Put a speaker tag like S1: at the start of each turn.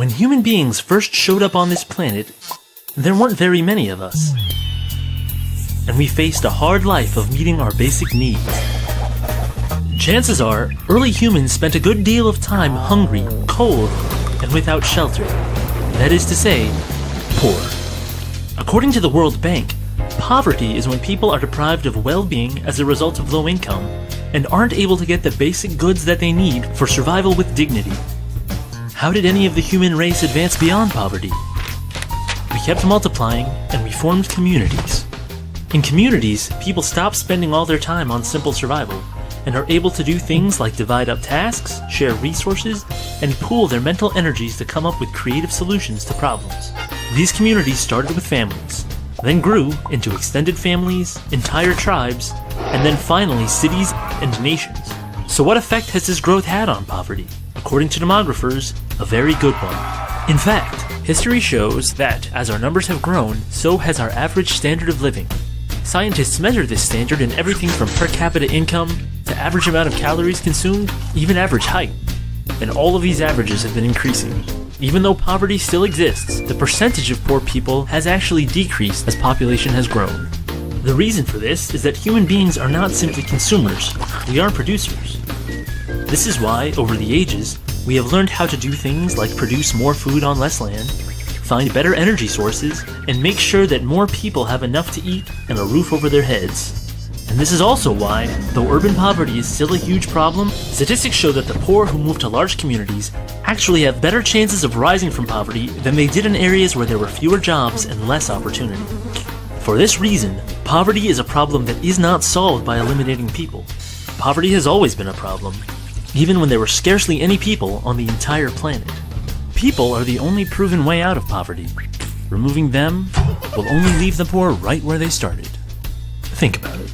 S1: When human beings first showed up on this planet, there weren't very many of us. And we faced a hard life of meeting our basic needs. Chances are, early humans spent a good deal of time hungry, cold, and without shelter. That is to say, poor. According to the World Bank, poverty is when people are deprived of well-being as a result of low income and aren't able to get the basic goods that they need for survival with dignity. How did any of the human race advance beyond poverty? We kept multiplying and we formed communities. In communities, people stop spending all their time on simple survival and are able to do things like divide up tasks, share resources, and pool their mental energies to come up with creative solutions to problems. These communities started with families, then grew into extended families, entire tribes, and then finally cities and nations. So what effect has this growth had on poverty? According to demographers, a very good one. In fact, history shows that as our numbers have grown, so has our average standard of living. Scientists measure this standard in everything from per capita income to average amount of calories consumed, even average height. And all of these averages have been increasing. Even though poverty still exists, the percentage of poor people has actually decreased as population has grown. The reason for this is that human beings are not simply consumers, we are producers. This is why, over the ages, we have learned how to do things like produce more food on less land, find better energy sources, and make sure that more people have enough to eat and a roof over their heads. And this is also why, though urban poverty is still a huge problem, statistics show that the poor who move to large communities actually have better chances of rising from poverty than they did in areas where there were fewer jobs and less opportunity. For this reason, poverty is a problem that is not solved by eliminating people. Poverty has always been a problem, even when there were scarcely any people on the entire planet. People are the only proven way out of poverty. Removing them will only leave the poor right where they started. Think about it.